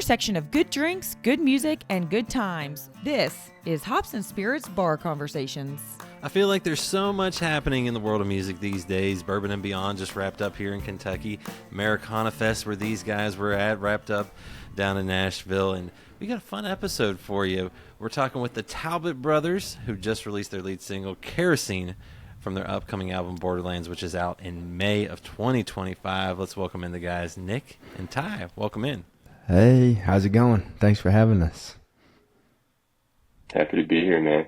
intersection of good drinks, good music, and good times. This is Hops and Spirits Bar Conversations. I feel like there's so much happening in the world of music these days. Bourbon and Beyond just wrapped up here in Kentucky. Americanafest, where these guys were at, wrapped up down in Nashville. And we got a fun episode for you. We're talking with the Talbott Brothers, who just released their lead single, Kerosene, from their upcoming album, Borderlands, which is out in May of 2025. Let's welcome in the guys, Nick and Ty. Welcome in. Hey, how's it going? Thanks for having us. Happy to be here, man.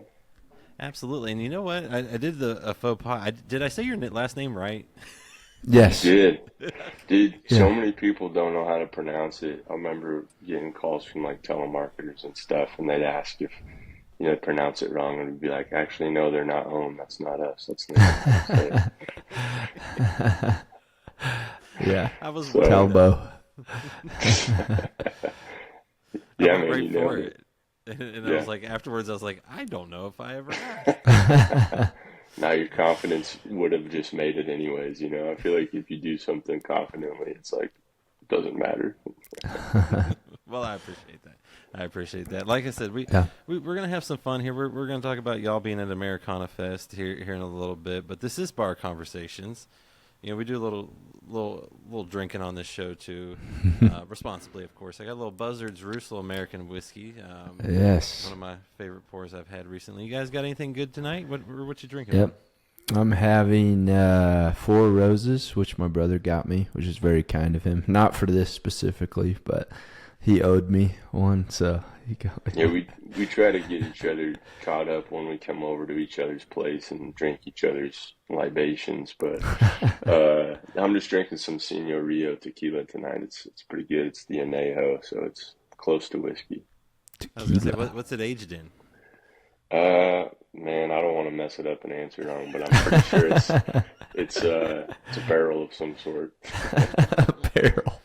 Absolutely. And you know what? I did a faux pas. Did I say your last name right? Yes. You did. Dude, Yeah. So many people don't know how to pronounce it. I remember getting calls from like telemarketers and stuff, and they'd ask if, pronounce it wrong, and we'd be like, actually, no, they're not home. That's not us. That's not us. Yeah. I was So- Talbot. Yeah, I went man, right you know for it. it. And I Yeah. was like, afterwards, I was like, I don't know if I ever asked. Now your confidence would have just made it anyways, I feel like if you do something confidently, it's like, it doesn't matter. Well, I appreciate that. Like I said, we're gonna have some fun here. We're gonna talk about y'all being at Americanafest here in a little bit. But this is Bar Conversations. We do a little drinking on this show too, responsibly, of course. I got a little Buzzard's Roost, a little American whiskey. Yes. One of my favorite pours I've had recently. You guys got anything good tonight? What you drinking? Yep. I'm having 4 Roses, which my brother got me, which is very kind of him. Not for this specifically, but he owed me one, so he got me. Yeah, we try to get each other caught up when we come over to each other's place and drink each other's libations. But I'm just drinking some Senor Rio tequila tonight. It's pretty good. It's the Anejo, so it's close to whiskey. I was gonna say, what's it aged in? Man, I don't want to mess it up and answer wrong, but I'm pretty sure it's a barrel of some sort. Barrel.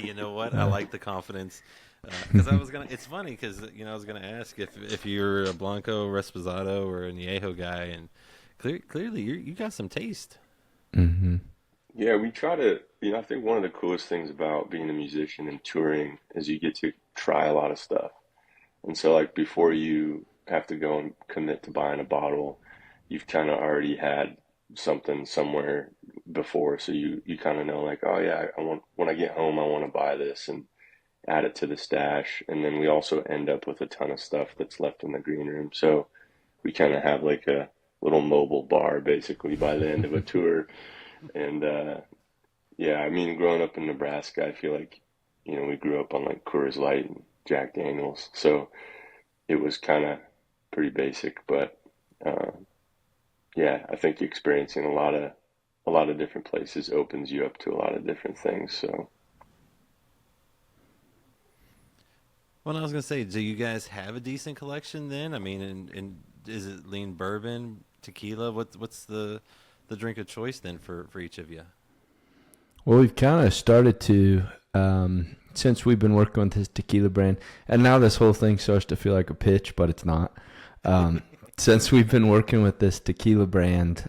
You know what? I like the confidence. Because it's funny because I was gonna ask if you're a Blanco, Reposado, or a Añejo guy, and clearly you got some taste. Mm-hmm. Yeah, we try to. I think one of the coolest things about being a musician and touring is you get to try a lot of stuff. And so, like, before you have to go and commit to buying a bottle, you've kind of already had something somewhere before, so you kind of know, like, oh yeah, when I get home, I want to buy this and add it to the stash. And then we also end up with a ton of stuff that's left in the green room, so we kind of have like a little mobile bar basically by the end of a tour. And yeah, I mean, growing up in Nebraska, I feel like we grew up on like Coors Light and Jack Daniels, so it was kind of pretty basic, but yeah, I think experiencing a lot of different places opens you up to a lot of different things. So, Well, I was gonna say, do you guys have a decent collection then? I mean, and is it lean bourbon, tequila? What's the drink of choice then for each of you? Well, we've kind of started to, since we've been working with this tequila brand, and now this whole thing starts to feel like a pitch, but it's not. Since we've been working with this tequila brand,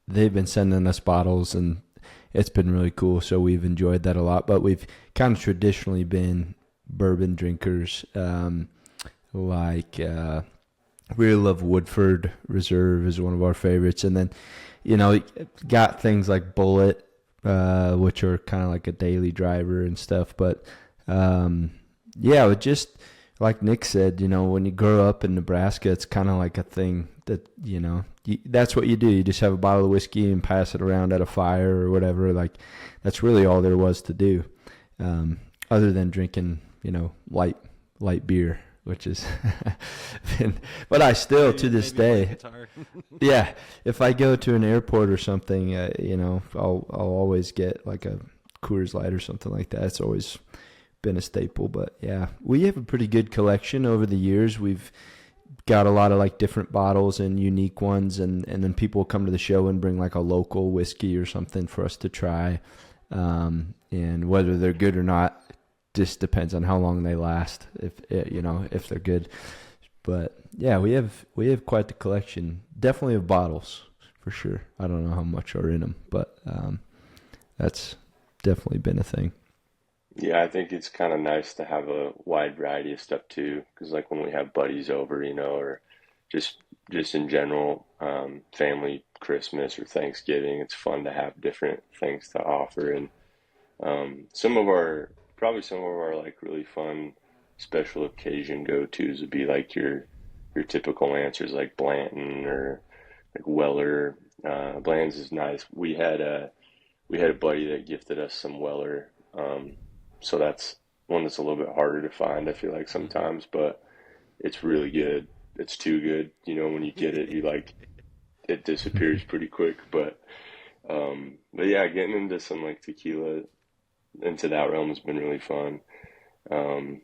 they've been sending us bottles, and it's been really cool, so we've enjoyed that a lot. But we've kind of traditionally been bourbon drinkers, really love Woodford Reserve is one of our favorites, and then got things like Bullet, which are kind of like a daily driver and stuff. But yeah, it just like Nick said, when you grow up in Nebraska, it's kind of like a thing that that's what you do. You just have a bottle of whiskey and pass it around at a fire or whatever. Like, that's really all there was to do, other than drinking light beer, which is but I still to this day yeah, if I go to an airport or something, I'll always get like a Coors Light or something like that. It's always been a staple. But yeah, we have a pretty good collection over the years. We've got a lot of like different bottles and unique ones, and then people come to the show and bring like a local whiskey or something for us to try, and whether they're good or not just depends on how long they last, if they're good. But yeah, we have quite the collection, definitely of bottles for sure. I don't know how much are in them, but that's definitely been a thing. Yeah, I think it's kind of nice to have a wide variety of stuff too, because like when we have buddies over, or just just in general, family Christmas or Thanksgiving, it's fun to have different things to offer. And probably some of our like really fun special occasion go-tos would be like your typical answers like Blanton or like Weller. Bland's is nice. We had a buddy that gifted us some Weller. So that's one that's a little bit harder to find, I feel like sometimes, but it's really good. It's too good. When you get it, you like it disappears pretty quick. But yeah, getting into some like tequila into that realm has been really fun. Um,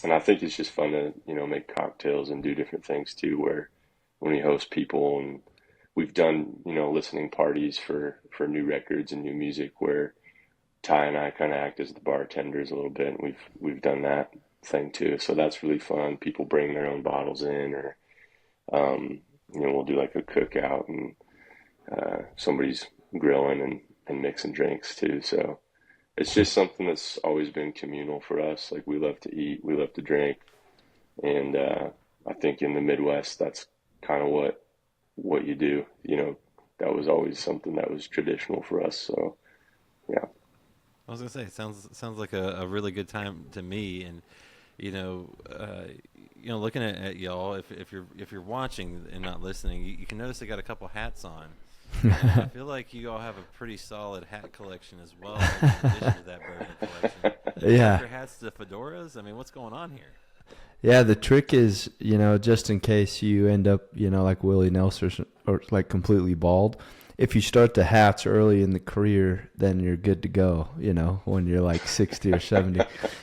and I think it's just fun to, make cocktails and do different things too, where when we host people and we've done, listening parties for new records and new music where Ty and I kind of act as the bartenders a little bit, and we've done that thing too. So that's really fun. People bring their own bottles in, or we'll do like a cookout, and somebody's grilling and mixing drinks too. So it's just something that's always been communal for us. Like we love to eat, we love to drink, and I think in the Midwest, that's kind of what you do. That was always something that was traditional for us. So yeah. I was gonna say, sounds like a really good time to me, and you know, uh, looking at y'all, if you're watching and not listening, you can notice they got a couple hats on. I feel like you all have a pretty solid hat collection as well, in addition to that bourbon collection. Yeah. Your hats to fedoras. I mean, what's going on here? Yeah, the trick is, just in case you end up, like Willie Nelson or like completely bald, if you start the hats early in the career, then you're good to go, when you're like 60 or 70.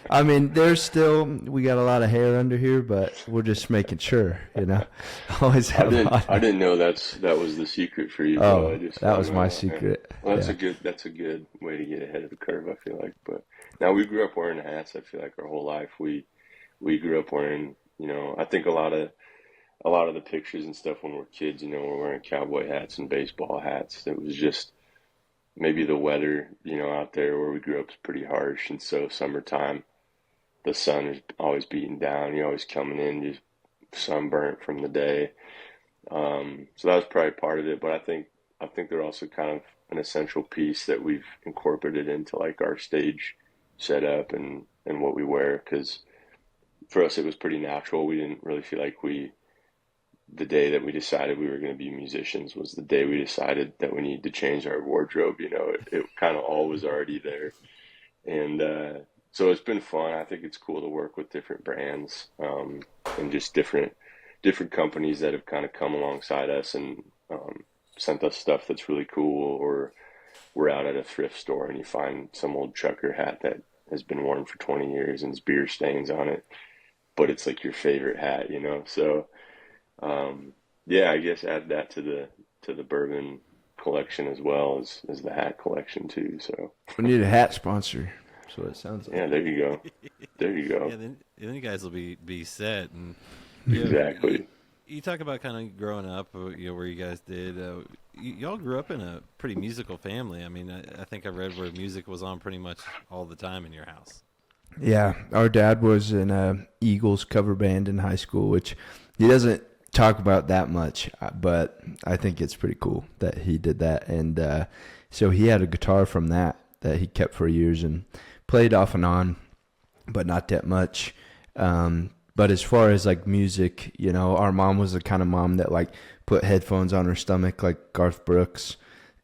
I mean, we got a lot of hair under here, but we're just making sure, always have I didn't know that was the secret for you. Oh, that was found my out. secret. Well, Yeah. that's a good way to get ahead of the curve, I feel like. But now we grew up wearing hats, I feel like our whole life. We grew up wearing, I think a lot of the pictures and stuff when we're kids, we're wearing cowboy hats and baseball hats. It was just maybe the weather, out there where we grew up is pretty harsh. And so summertime, the sun is always beating down. You're always coming in just sunburnt from the day. So that was probably part of it. But I think they're also kind of an essential piece that we've incorporated into like our stage setup and what we wear. Because for us, it was pretty natural. We didn't really feel like the day that we decided we were going to be musicians was the day we decided that we needed to change our wardrobe. It kind of all was already there. And so it's been fun. I think it's cool to work with different brands, and just different companies that have kind of come alongside us and sent us stuff that's really cool. Or we're out at a thrift store and you find some old trucker hat that has been worn for 20 years and there's beer stains on it, but it's like your favorite hat. So yeah, I guess add that to the bourbon collection as well as the hat collection too. So We need a hat sponsor. That's what it sounds like. yeah, there you go. There you go. Yeah, then you guys will be set. And Exactly. you talk about kind of growing up, where you guys did. Y'all grew up in a pretty musical family. I mean, I think I read where music was on pretty much all the time in your house. Yeah, our dad was in a Eagles cover band in high school, which he doesn't talk about that much, but I think it's pretty cool that he did that. And so he had a guitar from that he kept for years and played off and on, but not that much. But as far as like music, our mom was the kind of mom that like put headphones on her stomach like Garth Brooks,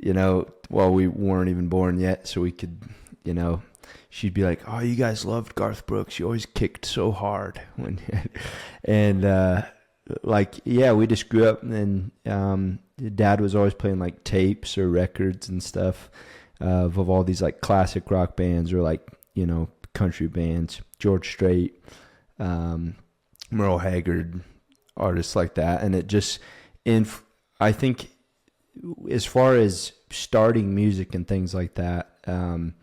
while we weren't even born yet, so we could, she'd be like, "Oh, you guys loved Garth Brooks. You always kicked so hard." And yeah, we just grew up, and Dad was always playing like tapes or records and stuff of all these like classic rock bands or like country bands, George Strait, Merle Haggard, artists like that. And it just, I think as far as starting music and things like that, and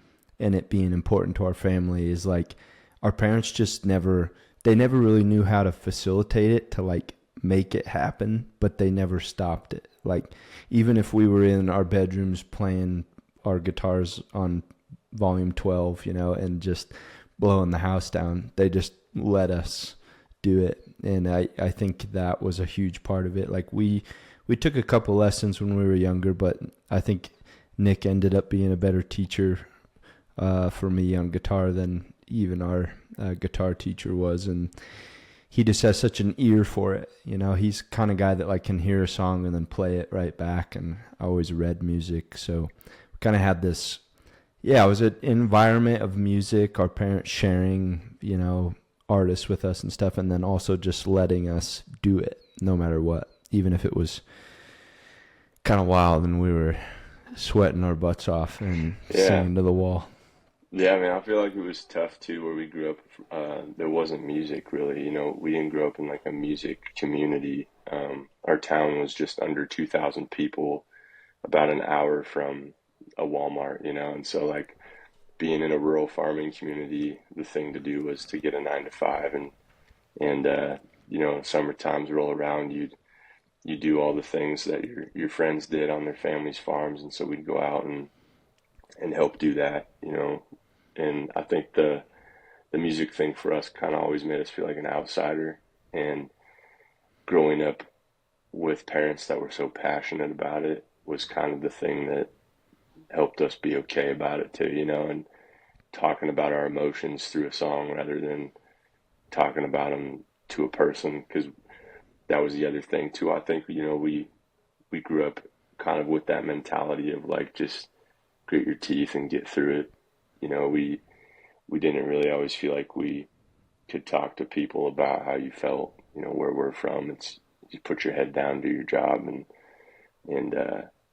it being important to our family is like our parents just never really knew how to facilitate it to like make it happen, but they never stopped it. Like even if we were in our bedrooms playing our guitars on volume 12, and just blowing the house down. They just let us do it. And I think that was a huge part of it. Like we took a couple lessons when we were younger, but I think Nick ended up being a better teacher for me on guitar than even our guitar teacher was. And he just has such an ear for it. You know, he's the kind of guy that like can hear a song and then play it right back. And I always read music. So we kind of had this, it was an environment of music, our parents sharing, you know, artists with us and stuff. And then also just letting us do it no matter what, even if it was kind of wild and we were sweating our butts off and singing to the wall. Yeah, I mean, I feel like it was tough too where we grew up. There wasn't music really, you know, we didn't grow up in like a music community. Our town was just under 2,000 people, about an hour from a Walmart, you know, and so like being in a rural farming community, the thing to do was to get a 9 to 5 and you know, summer times roll around, you do all the things that your friends did on their families' farms, and so we'd go out and help do that, you know. And I think the music thing for us kind of always made us feel like an outsider. And growing up with parents that were so passionate about it was kind of the thing that helped us be okay about it too, you know, and talking about our emotions through a song rather than talking about them to a person, because that was the other thing too. I think, you know, we grew up kind of with that mentality of like, just grit your teeth and get through it. You know, we didn't really always feel like we could talk to people about how you felt, you know, where we're from. It's you put your head down, do your job, and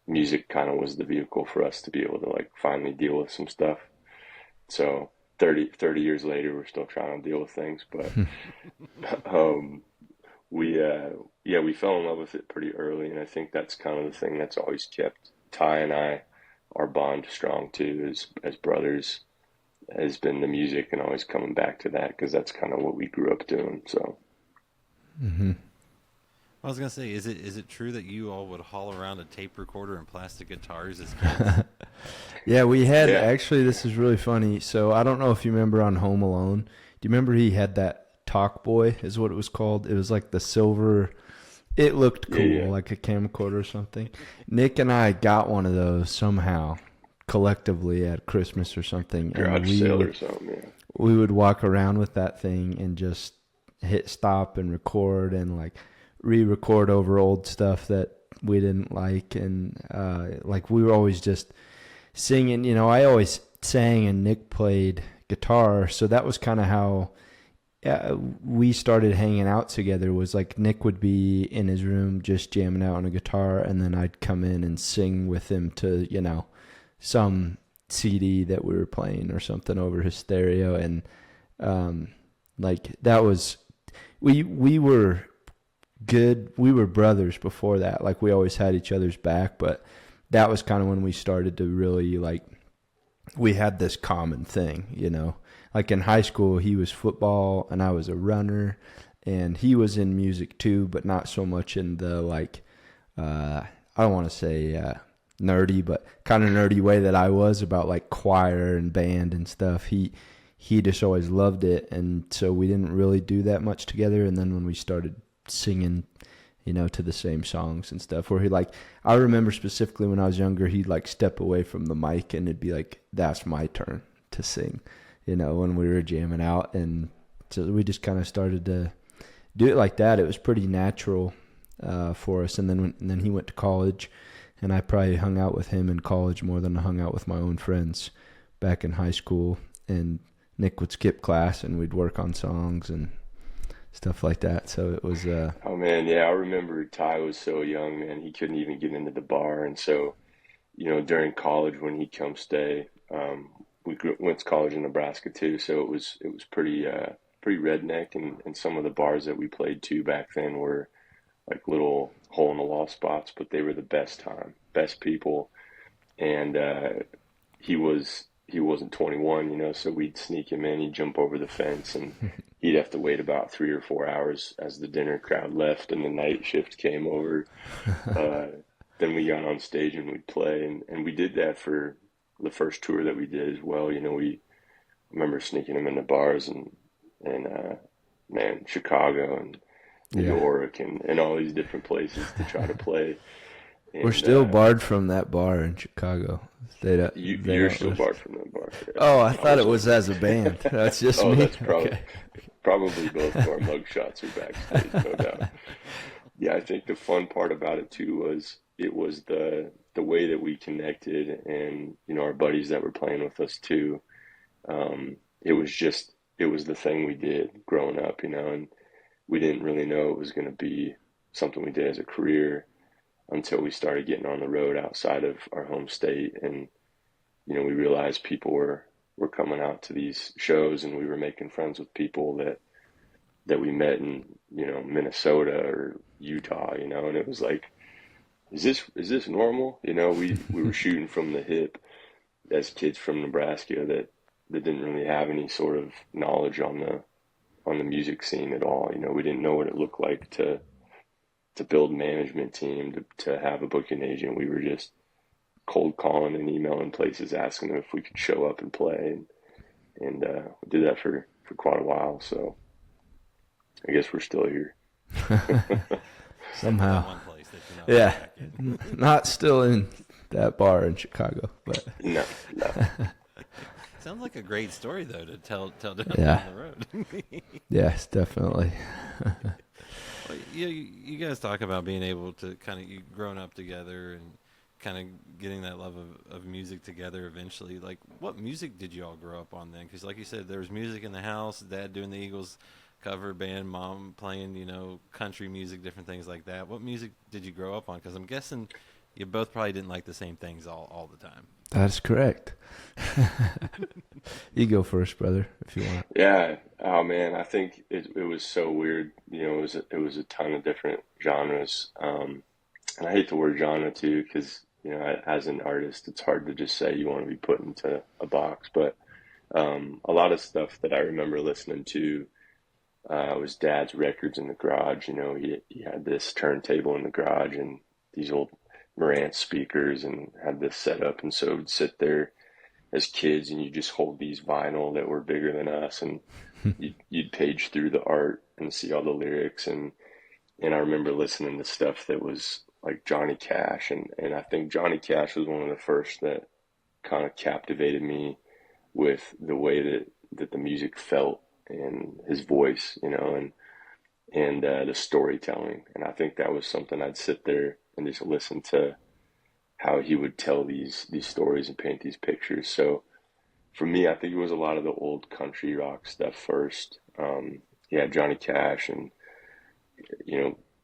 music kind of was the vehicle for us to be able to like finally deal with some stuff. So 30 years later, we're still trying to deal with things, but we fell in love with it pretty early, and I think that's kind of the thing that's always kept Ty and I, our bond, strong too, as brothers, has been the music, and always coming back to that because that's kind of what we grew up doing. So I was gonna say, is it true that you all would haul around a tape recorder and plastic guitars as kids? Yeah, we had actually. This is really funny. So I don't know if you remember on Home Alone. Do you remember he had that Talk Boy? Is what it was called. It was like the silver. It looked cool, like a camcorder or something. Nick and I got one of those somehow, collectively at Christmas or something. Garage sale or something, yeah. We would walk around with that thing and just hit stop and record and like re-record over old stuff that we didn't like. And like we were always just singing. You know, I always sang and Nick played guitar. So that was kind of how we started hanging out together. Was like Nick would be in his room just jamming out on a guitar, and then I'd come in and sing with him to, you know, some CD that we were playing or something over his stereo. And like that was, we were good. We were brothers before that. Like we always had each other's back, but that was kind of when we started to really like, we had this common thing, you know. Like in high school, he was football and I was a runner, and he was in music too, but not so much in the like, I don't want to say nerdy, but kind of nerdy way that I was about like choir and band and stuff. He just always loved it, and so we didn't really do that much together. And then when we started singing, you know, to the same songs and stuff, where he like, I remember specifically when I was younger, he'd like step away from the mic and it'd be like, that's my turn to sing. You know, when we were jamming out. And so we just kind of started to do it like that. It was pretty natural for us. And then he went to college, and I probably hung out with him in college more than I hung out with my own friends back in high school. And Nick would skip class and we'd work on songs and stuff like that. So it was oh man, yeah, I remember Ty was so young, man, he couldn't even get into the bar. And so, you know, during college when he'd come stay, went to college in Nebraska too, so it was pretty redneck, and some of the bars that we played to back then were like little hole in the wall spots, but they were the best people. And he wasn't 21, you know, so we'd sneak him in, he'd jump over the fence, and he'd have to wait about 3 or 4 hours as the dinner crowd left and the night shift came over. Then we got on stage and we'd play, and we did that for the first tour that we did as well. You know, we remember sneaking them into bars and man, Chicago and New Yeah. York and all these different places to try to play. And, We're still barred from that bar in Chicago. They you're don't still barred from that bar. Oh, I thought it was as a band. That's just me. That's Okay. probably both of our mugshots are backstage, no doubt. Yeah, I think the fun part about it too was it was the way that we connected, and our buddies that were playing with us too. It was the thing we did growing up, and we didn't really know it was going to be something we did as a career until we started getting on the road outside of our home state, and we realized people were coming out to these shows, and we were making friends with people that we met in Minnesota or Utah, and it was like, is this normal? We were shooting from the hip as kids from Nebraska that didn't really have any sort of knowledge on the music scene at all. We didn't know what it looked like to build a management team, to have a booking agent. We were just cold calling and emailing places, asking them if we could show up and play, and we did that for quite a while. So I guess we're still here. Somehow. One place that you're not Yeah. back in. Not still in that bar in Chicago, but No. Sounds like a great story though to tell down Yeah. the road. yes, definitely. Well, you guys talk about being able to kind of you growing up together and kind of getting that love of music together eventually. Like, what music did you all grow up on then? Because like you said, there was music in the house, Dad doing the Eagles cover band, Mom playing, country music, different things like that. What music did you grow up on? Because I'm guessing you both probably didn't like the same things all the time. That's correct. You go first, brother, if you want. Yeah. Oh man, I think it was so weird. It was a ton of different genres. And I hate the word genre too, because as an artist, it's hard to just say you want to be put into a box. But a lot of stuff that I remember listening to was Dad's records in the garage. He had this turntable in the garage and these old Marantz speakers, and had this set up, and so we'd sit there as kids and you just hold these vinyl that were bigger than us, and you'd page through the art and see all the lyrics, and I remember listening to stuff that was like Johnny Cash, and I think Johnny Cash was one of the first that kind of captivated me with the way that the music felt and his voice, and the storytelling. And I think that was something I'd sit there and just listen to how he would tell these stories and paint these pictures. So for me, I think it was a lot of the old country rock stuff first. Yeah, Johnny Cash, and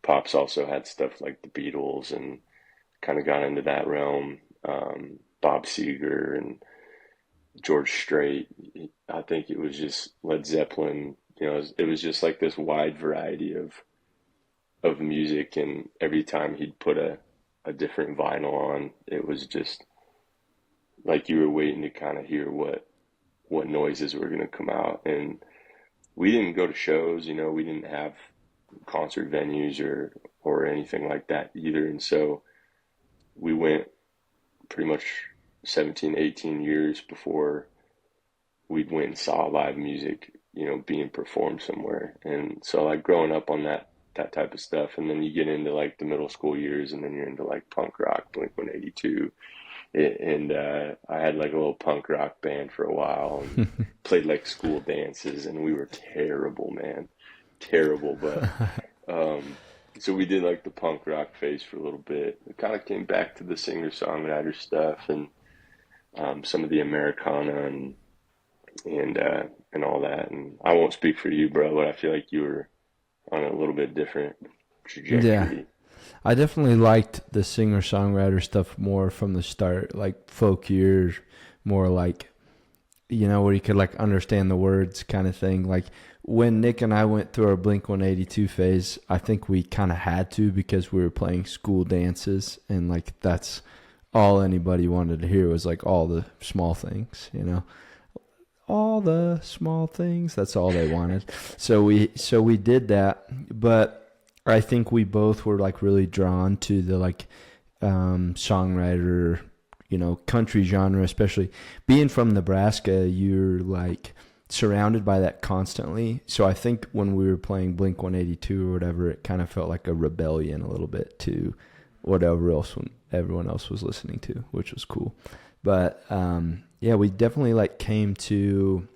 Pops also had stuff like the Beatles and kind of got into that realm. Bob Seger and George Strait. I think it was just Led Zeppelin. It was just like this wide variety of music, and every time he'd put a different vinyl on, it was just like you were waiting to kind of hear what noises were going to come out. And we didn't go to shows, we didn't have concert venues or anything like that either, and so we went pretty much 17, 18 years before we went and saw live music, being performed somewhere. And so like growing up on that type of stuff, and then you get into like the middle school years, and then you're into like punk rock, Blink-182, and I had like a little punk rock band for a while, and played like school dances, and we were terrible, man, terrible. But so we did like the punk rock phase for a little bit. We kind of came back to the singer-songwriter stuff, and some of the Americana and all that. And I won't speak for you, bro, but I feel like you were on a little bit different trajectory. Yeah. I definitely liked the singer-songwriter stuff more from the start, like folk years, more like, where you could like understand the words kind of thing. Like when Nick and I went through our Blink-182 phase, I think we kind of had to, because we were playing school dances, and like that's all anybody wanted to hear was like all the small things, all the small things. That's all they wanted. So we did that, but I think we both were like really drawn to the like songwriter country genre, especially being from Nebraska, you're like surrounded by that constantly. So I think when we were playing Blink 182 or whatever, it kind of felt like a rebellion a little bit to whatever else when everyone else was listening to, which was cool. But yeah, we definitely like came to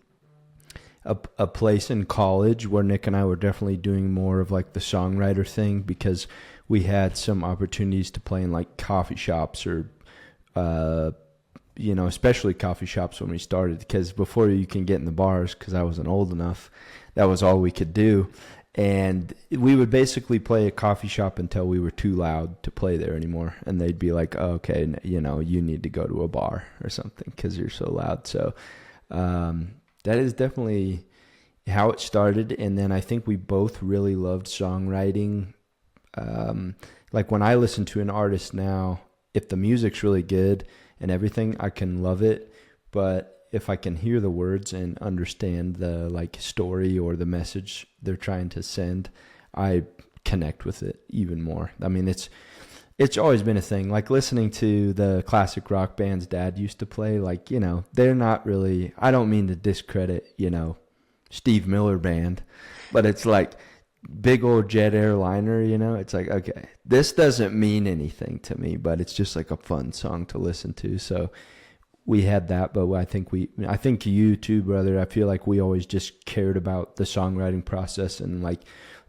a place in college where Nick and I were definitely doing more of like the songwriter thing, because we had some opportunities to play in like coffee shops or especially coffee shops when we started, because before you can get in the bars, because I wasn't old enough, that was all we could do. And we would basically play a coffee shop until we were too loud to play there anymore. And they'd be like, oh, okay, you need to go to a bar or something because you're so loud. So that is definitely how it started. And then I think we both really loved songwriting. Like when I listen to an artist now, if the music's really good and everything, I can love it. But if I can hear the words and understand the like story or the message they're trying to send, I connect with it even more. I mean, it's always been a thing. Like listening to the classic rock bands Dad used to play, like, they're not really, I don't mean to discredit, Steve Miller Band, but it's like big old jet airliner, it's like, okay, this doesn't mean anything to me, but it's just like a fun song to listen to. So we had that, but I think you too, brother. I feel like we always just cared about the songwriting process, and like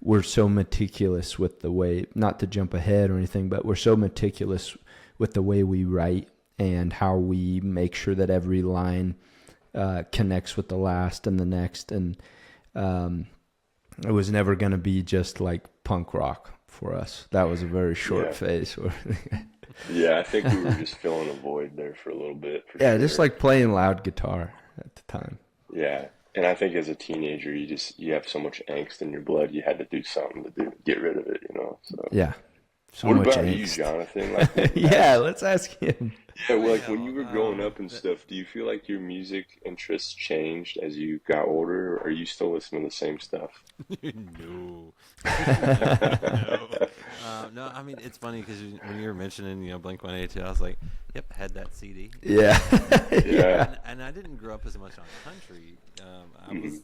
we're so meticulous with the way, not to jump ahead or anything, but we're so meticulous with the way we write and how we make sure that every line connects with the last and the next. And it was never going to be just like punk rock for us. That was a very short phase. Yeah, I think we were just filling a void there for a little bit. Yeah, just like playing loud guitar at the time. Yeah, and I think as a teenager, you have so much angst in your blood, you had to do something to get rid of it, So yeah. So what much about angst. you, Jonathan? Like, yeah, let's ask him. Yeah, well, like when you were growing up and stuff, do you feel like your music interests changed as you got older, or are you still listening to the same stuff? No. No, I mean, it's funny because when you were mentioning, Blink 182, I was like, yep, had that CD. Yeah. Yeah. And I didn't grow up as much on country. I was,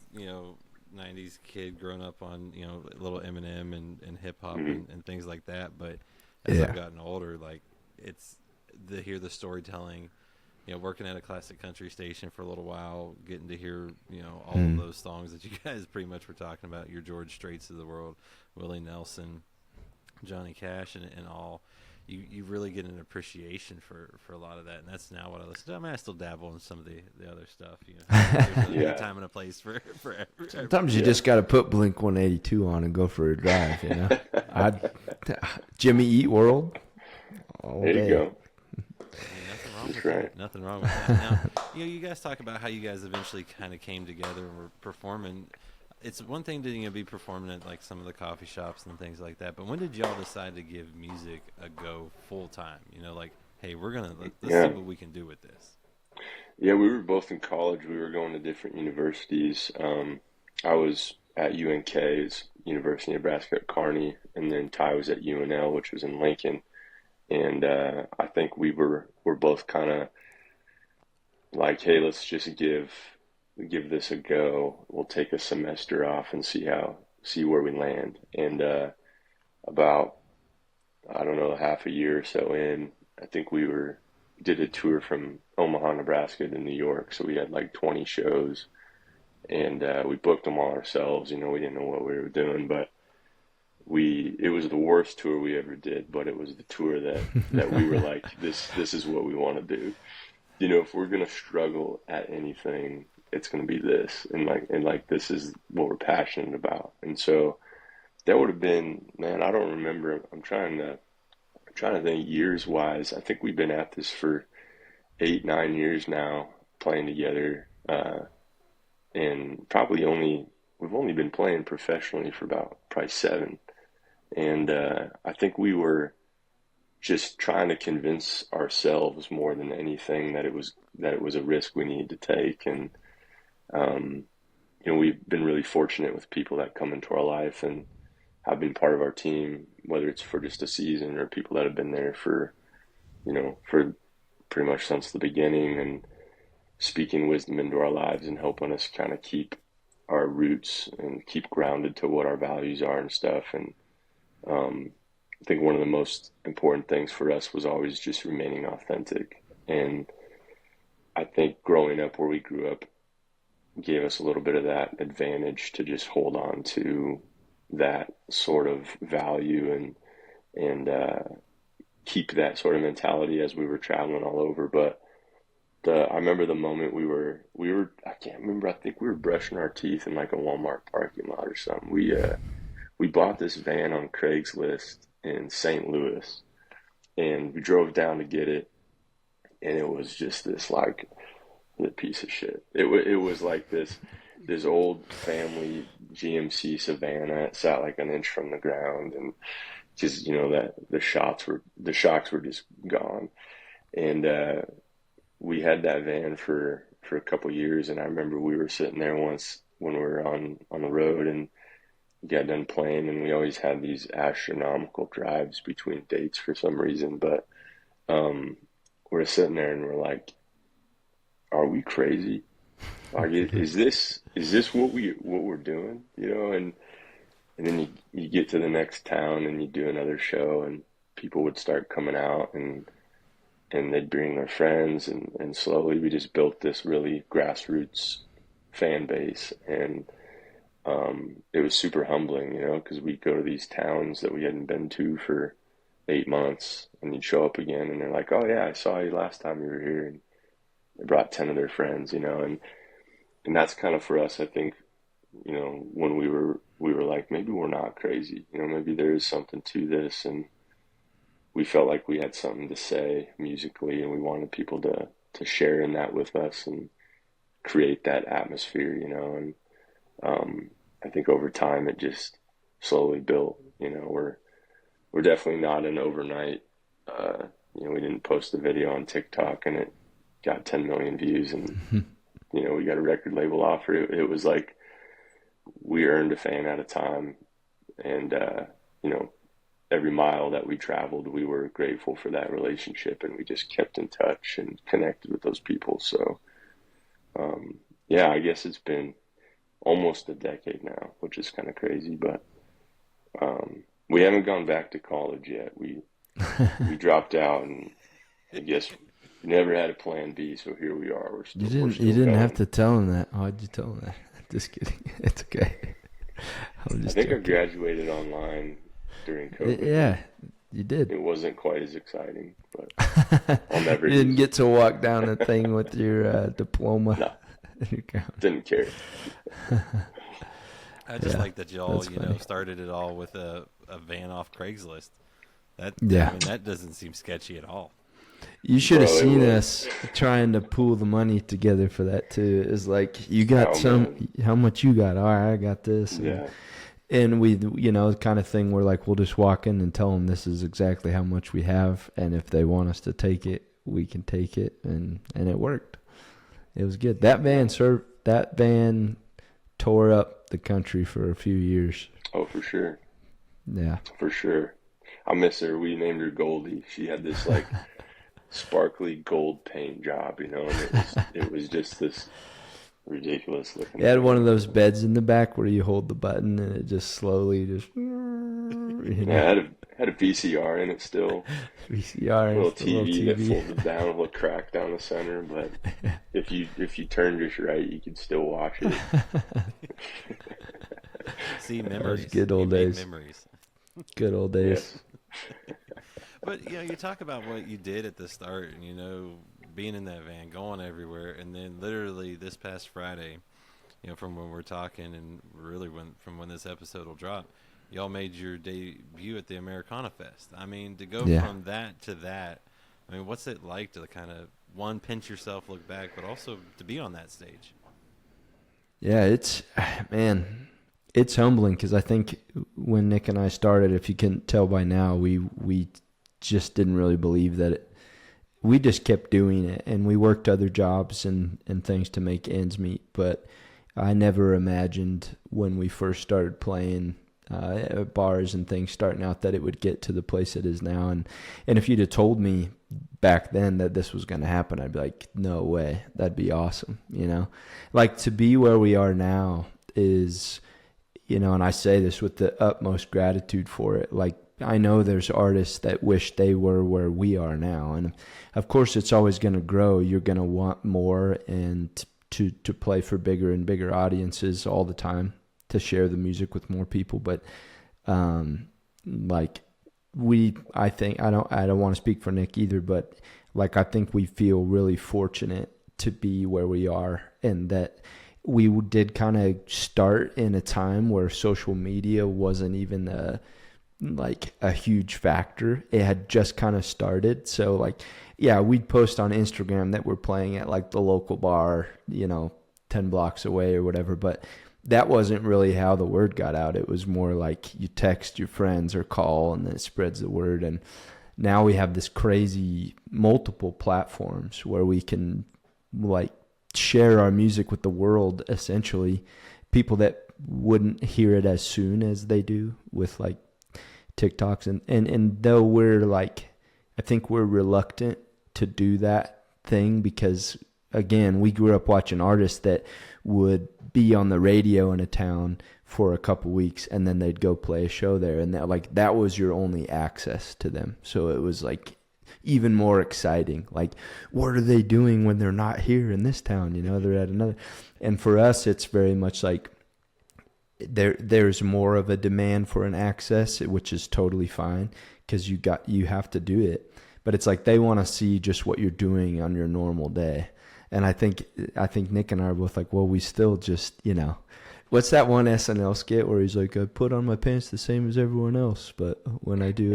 90s kid growing up on, little Eminem and hip hop and things like that. But as I've gotten older, like, it's to hear the storytelling, working at a classic country station for a little while, getting to hear, all of those songs that you guys pretty much were talking about, your George Straits of the world, Willie Nelson, Johnny Cash, and all. You really get an appreciation for a lot of that, and that's now what I listen to. I mean, I still dabble in some of the other stuff. There's really a time and a place for every. Sometimes you just got to put Blink 182 on and go for a drive. Jimmy Eat World. All there day. You go. Nothing wrong with that. Nothing wrong with that. Now, you guys talk about how you guys eventually kind of came together and were performing. It's one thing to be performing at like some of the coffee shops and things like that, but when did y'all decide to give music a go full time? Like, hey, let's see what we can do with this. Yeah, we were both in college. We were going to different universities. I was at UNK's University of Nebraska at Kearney, and then Ty was at UNL, which was in Lincoln. And I think we're both kind of like, hey, let's just give this a go. We'll take a semester off and see where we land. And about, I don't know, half a year or so in, I think we did a tour from Omaha, Nebraska to New York. So we had like 20 shows, and we booked them all ourselves. We didn't know what we were doing, but it was the worst tour we ever did, but it was the tour that we were like, this is what we want to do. If we're going to struggle at anything, it's going to be this, and this is what we're passionate about. And so that would have been, man, I don't remember. I'm trying to think years wise. I think we've been at this for 8-9 years now, playing together, and we've only been playing professionally for about probably 7. And I think we were just trying to convince ourselves more than anything that it was a risk we needed to take. And we've been really fortunate with people that come into our life and have been part of our team, whether it's for just a season or people that have been there for pretty much since the beginning, and speaking wisdom into our lives and helping us kind of keep our roots and keep grounded to what our values are and stuff. And I think one of the most important things for us was always just remaining authentic. And I think growing up where we grew up gave us a little bit of that advantage to just hold on to that sort of value and keep that sort of mentality as we were traveling all over. But I remember the moment we were I can't remember, I think we were brushing our teeth in like a Walmart parking lot or something. We bought this van on Craiglist in St. Louis, and we drove down to get it, and it was just this like the piece of shit. It was like this old family GMC Savannah. It sat like an inch from the ground, and just, you know, that the shocks were just gone. And we had that van for a couple years, and I remember we were sitting there once when we were on the road and got done playing, and we always had these astronomical drives between dates for some reason. But we're sitting there and we're like, are we crazy? Like, is this what we're doing? You know, and then you get to the next town and you do another show, and people would start coming out, and they'd bring their friends, and slowly we just built this really grassroots fan base. And it was super humbling, you know, because we'd go to these towns that we hadn't been to for 8 months, and you'd show up again and they're like, oh yeah, I saw you last time you were here. And they brought 10 of their friends, you know, and that's kind of for us, I think, you know, when we were like, maybe we're not crazy, you know, maybe there is something to this. And we felt like we had something to say musically, and we wanted people to share in that with us and create that atmosphere, you know. And I think over time it just slowly built. You know, we're definitely not an overnight. You know, we didn't post a video on TikTok and it got 10 million views, and you know, we got a record label offer. It was like we earned a fan at a time, and you know, every mile that we traveled, we were grateful for that relationship, and we just kept in touch and connected with those people. So yeah, I guess it's been almost a decade now, which is kind of crazy, but we haven't gone back to college yet. We dropped out, and I guess we never had a plan B, so here we are. We're still, you didn't have to tell him that. Why'd you tell him that? Just kidding. It's okay. I think I graduated online during COVID. Yeah, you did. It wasn't quite as exciting, but I'll never. You didn't get to walk down the thing with your diploma. No. Didn't care. I just like that y'all, you know, started it all with a van off Craigslist. I mean, that doesn't seem sketchy at all. You should have seen us trying to pool the money together for that too. It's like, you got how much you got? All right, I got this. And we, you know, kind of thing, we're like, we'll just walk in and tell them this is exactly how much we have, and if they want us to take it, we can take it, and it worked. It was good. That van tore up the country for a few years. Oh, for sure. Yeah. For sure. I miss her. We named her Goldie. She had this like sparkly gold paint job, you know, and it was just this ridiculous looking. It had one of those beds in the back where you hold the button and it just slowly just. You know? Yeah, had a VCR in it still. VCR, a little TV that folded down with a crack down the center, but if you turned just right, you could still watch it. See, memories. Good old days. Memories. Good old days. Yes. But you know, you talk about what you did at the start, and you know, being in that van, going everywhere, and then literally this past Friday, you know, from when we're talking, and really from when this episode will drop, y'all made your debut at the Americanafest. I mean, to go from that to that, I mean, what's it like to kind of, one, pinch yourself, look back, but also to be on that stage? Yeah, it's humbling, because I think when Nick and I started, if you can tell by now, we just didn't really believe that we just kept doing it, and we worked other jobs and things to make ends meet, but I never imagined when we first started playing bars and things starting out that it would get to the place it is now. And if you'd have told me back then that this was going to happen, I'd be like, no way, that'd be awesome. Like to be where we are now is, and I say this with the utmost gratitude for it. Like, I know there's artists that wish they were where we are now. And of course it's always going to grow. You're going to want more and to play for bigger and bigger audiences all the time, to share the music with more people. But, like I think, I don't want to speak for Nick either, but like, I think we feel really fortunate to be where we are, and that we did kind of start in a time where social media wasn't even a huge factor. It had just kind of started. So like, yeah, we'd post on Instagram that we're playing at like the local bar, 10 blocks away or whatever. But that wasn't really how the word got out. It was more like you text your friends or call, and then it spreads the word. And now we have this crazy multiple platforms where we can like share our music with the world, essentially. People that wouldn't hear it as soon as they do with like TikToks. And though we're like, I think we're reluctant to do that thing because, again, we grew up watching artists that would be on the radio in a town for a couple weeks and then they'd go play a show there, and that was your only access to them. So it was like even more exciting. Like, what are they doing when they're not here in this town? They're at another. And for us, it's very much like there's more of a demand for an access, which is totally fine because you have to do it. But it's like they want to see just what you're doing on your normal day. And I think Nick and I are both like, well, we still just, what's that one SNL skit where he's like, I put on my pants the same as everyone else, but when I do,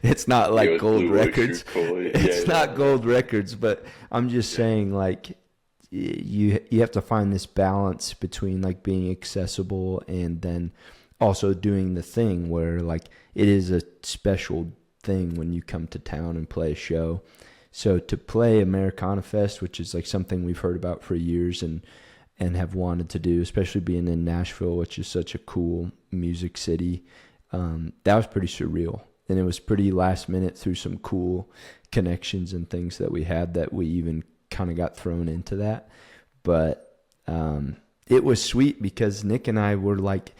it's not like gold records. It's not gold records, but I'm just saying, like, you have to find this balance between like being accessible and then also doing the thing where like it is a special thing when you come to town and play a show. So to play Americanafest, which is like something we've heard about for years and have wanted to do, especially being in Nashville, which is such a cool music city, that was pretty surreal. And it was pretty last minute through some cool connections and things that we had that we even kind of got thrown into that. But it was sweet because Nick and I were like,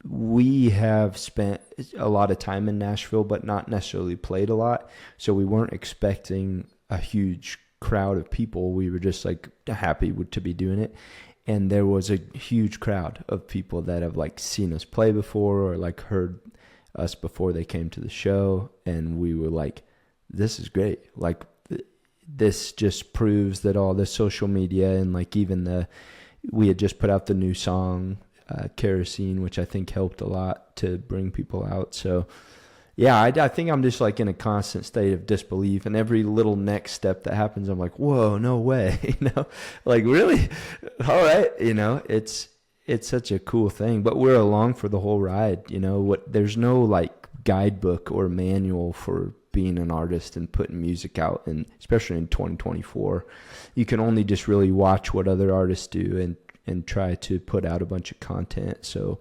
we have spent a lot of time in Nashville, but not necessarily played a lot. So we weren't expecting a huge crowd of people. We were just like happy to be doing it. And there was a huge crowd of people that have like seen us play before or like heard us before they came to the show. And we were like, this is great. Like, this just proves that all the social media and like even we had just put out the new song, Kerosene, which I think helped a lot to bring people out. So yeah, I think I'm just like in a constant state of disbelief, and every little next step that happens, I'm like, whoa, no way, like really? All right. It's such a cool thing, but we're along for the whole ride. There's no like guidebook or manual for being an artist and putting music out, and especially in 2024, you can only just really watch what other artists do and try to put out a bunch of content. So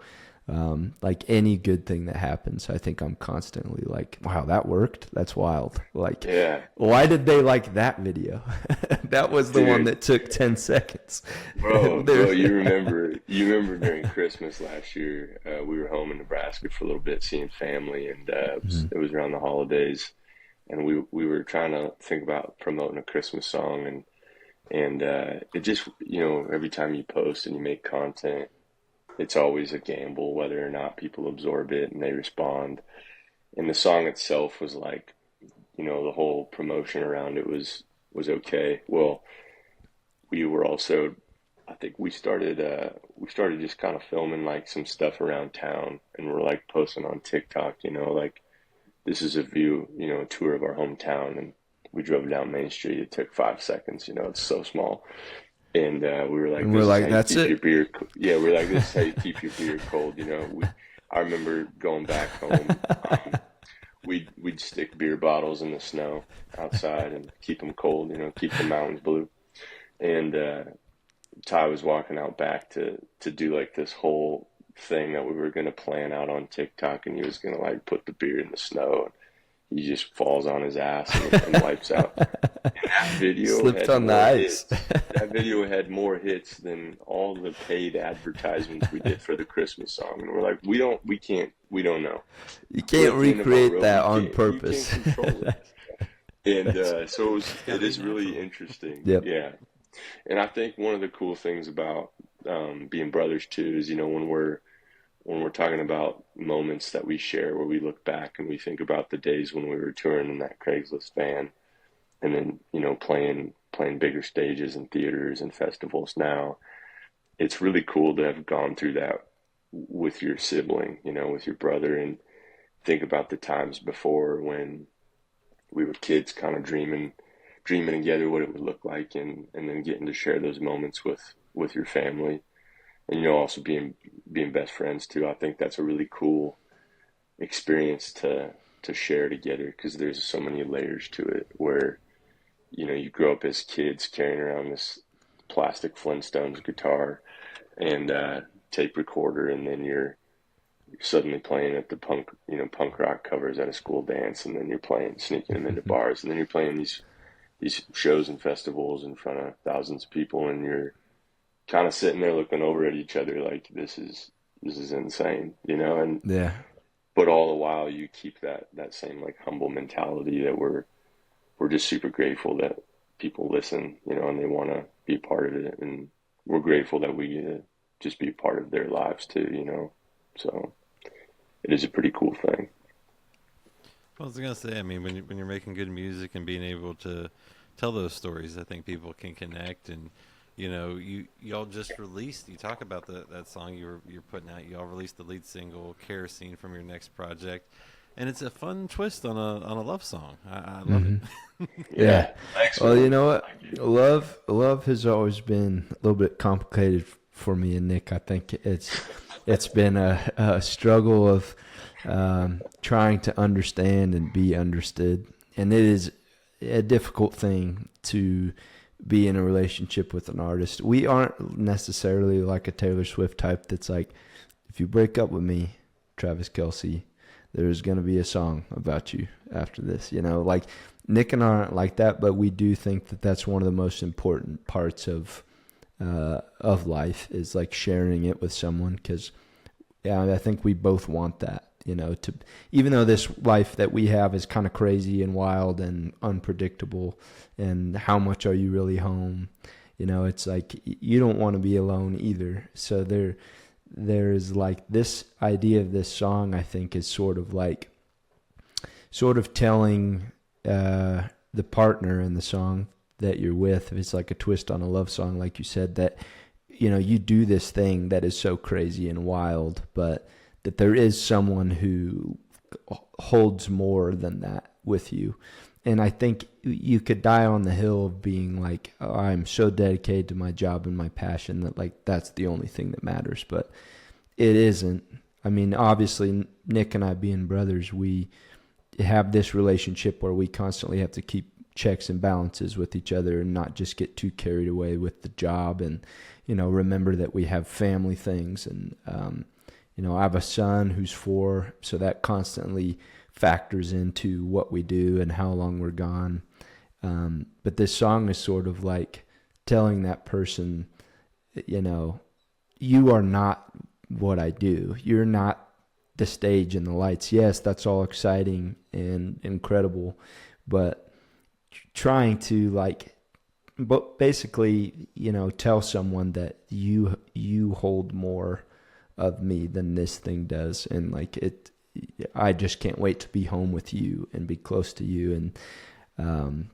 like any good thing that happens, I think I'm constantly like, wow, that worked. That's wild. Like, yeah. Why did they like that video? That was the one that took 10 seconds. Bro, you remember during Christmas last year, we were home in Nebraska for a little bit seeing family, and it was around the holidays, and we were trying to think about promoting a Christmas song, and it just, every time you post and you make content, it's always a gamble whether or not people absorb it and they respond. And the song itself was like, the whole promotion around it was okay. Well, we were also, I think we started just kind of filming like some stuff around town, and we're like posting on TikTok, like, this is a view, a tour of our hometown, and we drove down Main Street. It took 5 seconds, it's so small. And we were like, that's it. We were like, this is how you keep your beer cold. I remember going back home. We'd stick beer bottles in the snow outside and keep them cold. Keep the mountains blue. And Ty was walking out back to do like this whole thing that we were going to plan out on TikTok, and he was going to like put the beer in the snow. He just falls on his ass and wipes out. And that video slipped on the ice. That video had more hits than all the paid advertisements we did for the Christmas song. And we're like, we don't know. You can't recreate that on purpose. You can't control it. And so it is really interesting. Yep. Yeah. And I think one of the cool things about being brothers too is, when we're talking about moments that we share where we look back and we think about the days when we were touring in that Craiglist van, and then, playing bigger stages and theaters and festivals now, it's really cool to have gone through that with your sibling, with your brother, and think about the times before when we were kids, kind of dreaming together what it would look like, and then getting to share those moments with your family. And, also being best friends too. I think that's a really cool experience to share together, because there's so many layers to it where, you grow up as kids carrying around this plastic Flintstones guitar and tape recorder, and then you're suddenly playing at the punk rock covers at a school dance, and then you're sneaking them into bars, and then you're playing these shows and festivals in front of thousands of people, and you're kind of sitting there looking over at each other like, this is insane, and yeah. But all the while you keep that same like humble mentality that we're just super grateful that people listen, and they want to be part of it, and we're grateful that we get to just be part of their lives too, so it is a pretty cool thing. I was gonna say, I mean, when you're making good music and being able to tell those stories, I think people can connect. And y'all just released. You talk about that song you're putting out. Y'all released the lead single "Kerosene" from your next project, and it's a fun twist on a love song. I love it. Yeah. Thanks, well, man. you know what? Love has always been a little bit complicated for me and Nick. I think it's been a struggle of trying to understand and be understood, and it is a difficult thing to be in a relationship with an artist. We aren't necessarily like a Taylor Swift type that's like, if you break up with me, Travis Kelce, there's going to be a song about you after this. Like Nick and I aren't like that, but we do think that that's one of the most important parts of life, is like sharing it with someone, because I think we both want that. To, even though this life that we have is kind of crazy and wild and unpredictable, and how much are you really home? It's like you don't want to be alone either. So there's like this idea of this song, I think, is sort of telling the partner in the song that you're with. It's like a twist on a love song, like you said, that you do this thing that is so crazy and wild, but that there is someone who holds more than that with you. And I think you could die on the hill of being like, oh, I'm so dedicated to my job and my passion that like that's the only thing that matters. But it isn't. I mean, obviously, Nick and I being brothers, we have this relationship where we constantly have to keep checks and balances with each other and not just get too carried away with the job, and remember that we have family things. And I have a son who's 4, so that constantly factors into what we do and how long we're gone. But this song is sort of like telling that person, you are not what I do. You're not the stage and the lights. Yes, that's all exciting and incredible, but trying to but basically, tell someone that you hold more of me than this thing does, and I just can't wait to be home with you and be close to you. And